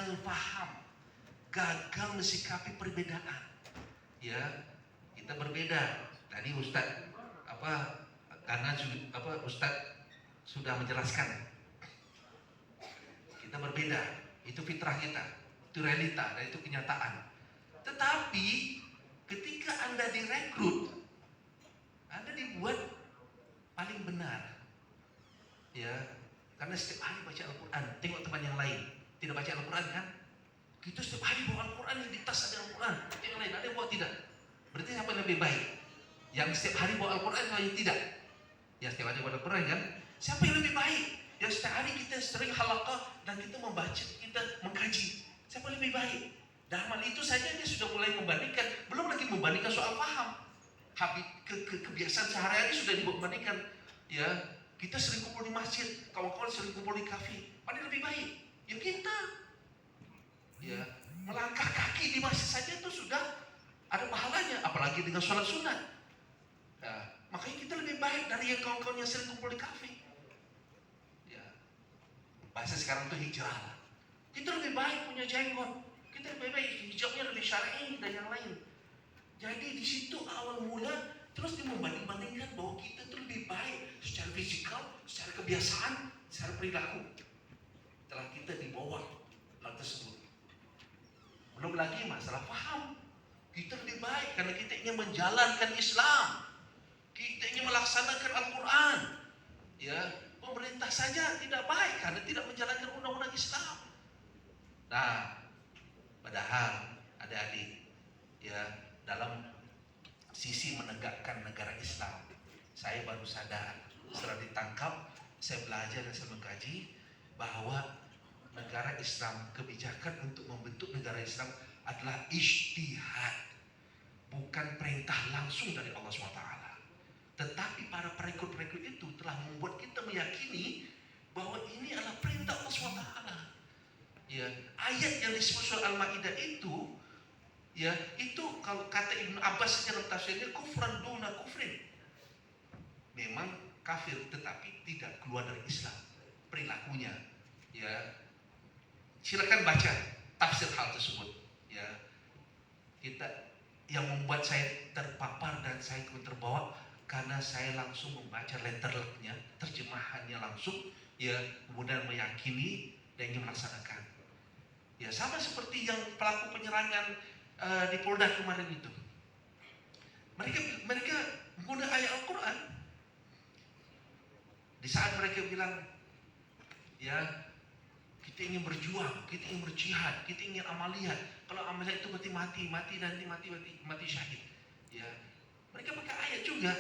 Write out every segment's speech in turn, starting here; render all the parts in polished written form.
gagal paham, gagal mensikapi perbedaan. Ya, kita berbeda. Tadi Ustadz Ustadz sudah menjelaskan kita berbeda, itu fitrah kita, itu realita dan itu kenyataan. Tetapi ketika Anda direkrut, Anda dibuat paling benar, ya, karena setiap hari baca Al-Quran. Tengok teman yang lain tidak baca Al-Quran kan? Kita setiap hari bawa Al-Quran, yang di tas ada Al-Quran, yang lain ada yang bawa tidak. Berarti siapa yang lebih baik? Yang setiap hari bawa Al-Quran atau yang tidak? Yang setiap hari bawa Al-Quran kan? Siapa yang lebih baik? Yang setiap hari kita sering halaqah dan kita membaca, kita mengkaji. Siapa yang lebih baik? Dalam hal itu saja dia sudah mulai membandingkan, belum lagi membandingkan soal paham. Kebiasaan sehari-hari sudah dibandingkan. Ya, kita sering kumpul di masjid, kawan-kawan sering kumpul di kafe. Mana lebih baik? Ya kita. Ya, melangkah kaki di masjid saja itu sudah ada pahalanya, apalagi dengan sholat sunat. Ya, makanya kita lebih baik dari yang kawan-kawan yang sering kumpul di kafe. Ya, bahasa sekarang itu hijrah. Kita lebih baik punya jenggot, kita lebih baik hijabnya lebih syar'i dari yang lain. Jadi di situ awal mula terus dia membanding-bandingkan bahwa kita itu lebih baik secara fisikal, secara kebiasaan, secara perilaku. Setelah kita di bawah hal tersebut. Belum lagi masalah paham. Kita lebih baik karena kita ingin menjalankan Islam. Kita ingin melaksanakan Al-Quran. Ya, pemerintah saja tidak baik karena tidak menjalankan undang-undang Islam. Nah, padahal adik-adik, ya, dalam sisi menegakkan negara Islam, saya baru sadar setelah ditangkap, saya belajar dan saya mengkaji bahwa negara Islam, kebijakan untuk membentuk negara Islam adalah ijtihad, bukan perintah langsung dari Allah SWT. Tetapi para perekrut-perekrut itu telah membuat kita meyakini bahwa ini adalah perintah Allah SWT. Ya, ayat yang disebut surah Al-Maidah itu, ya, itu kalau kata Ibnu Abbas dalam tafsirnya kufran duna kufrin. Memang kafir tetapi tidak keluar dari Islam perilakunya. Ya, silakan baca tafsir hal tersebut. Ya, kita yang membuat saya terpapar dan saya terbawa karena saya langsung membaca letternya, terjemahannya langsung, ya, kemudian meyakini dan ingin melaksanakan. Ya, sama seperti yang pelaku penyerangan di Polda kemarin itu. Mereka menggunakan ayat Al-Quran. Di saat mereka bilang, ya, kita ingin berjuang, kita ingin berjihad, kita ingin amaliyat. Kalau amaliyat itu berarti mati syahid. Ya, mereka pakai ayat juga.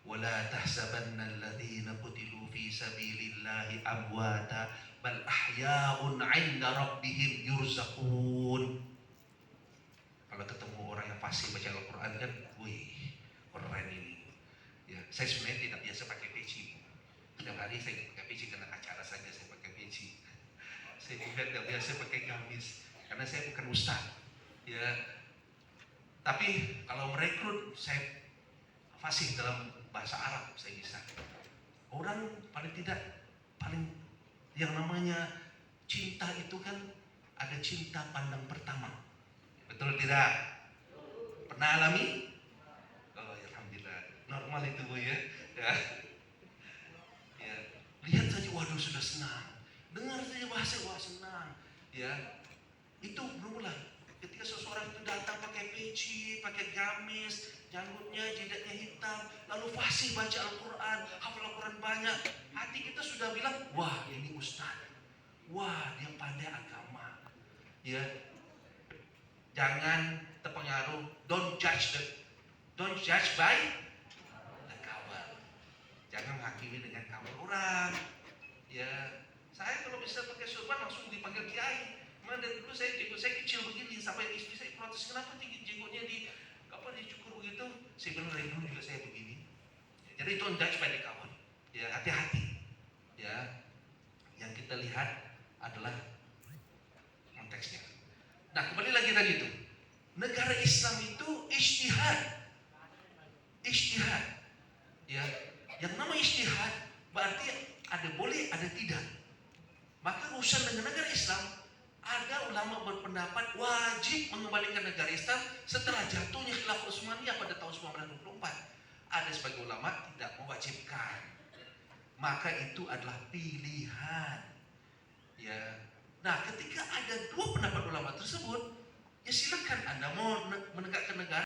Wala tahsabanna alladhina qutilu fi sabilillahi amwata bal ahya'un 'inda rabbihim yurzaqun. Kalau ketemu orang yang fasih baca Al-Quran kan, wih, keren ini. Ya, saya sebenarnya tidak biasa pakai peci. Setiap hari saya pakai peci karena acara saja saya pakai peci. Saya juga tidak biasa pakai gamis karena saya bukan ustaz. Ya, tapi kalau merekrut saya fasih dalam bahasa Arab saya bisa. Orang paling yang namanya cinta itu kan ada cinta pandang pertama. Betul tidak? Pernah alami? Oh, ya, alhamdulillah. Normal itu Bu ya. Ya. Ya. Lihat saja, waduh sudah senang. Dengar saja bahasa, wah senang. Ya. Itu bermula. Ketika seseorang itu datang pakai peci, pakai gamis, janggutnya, jidatnya hitam, lalu fasih baca Al-Quran, hafal Al-Quran banyak, hati kita sudah bilang, wah ini ustaz, wah dia pandai agama. Ya, jangan terpengaruh, don't judge by the cover. Jangan menghakimi dengan cover orang. Ya, saya kalau bisa pakai surban langsung dipanggil kiai. Mana dari dulu jenggot saya kecil begini sampai istri saya protes, kenapa tinggi jenggotnya dicukur begitu? Saya bilang dari dulu juga saya begini. Ya, jadi don't judge by the cover. Ya, hati-hati. Ya, yang kita lihat adalah konteksnya. Nah, kembali lagi tadi itu. Negara Islam itu ijtihad. Ya, yang nama ijtihad berarti ada boleh, ada tidak. Maka urusan dengan negara Islam ada ulama berpendapat wajib mengembalikan negara Islam setelah jatuhnya Khilafah Utsmaniyah pada tahun 1924. Ada sebagian ulama tidak mewajibkan. Maka itu adalah pilihan. Ya. Nah, ketika ada dua pendapat ulama tersebut, ya silakan Anda mau menegakkan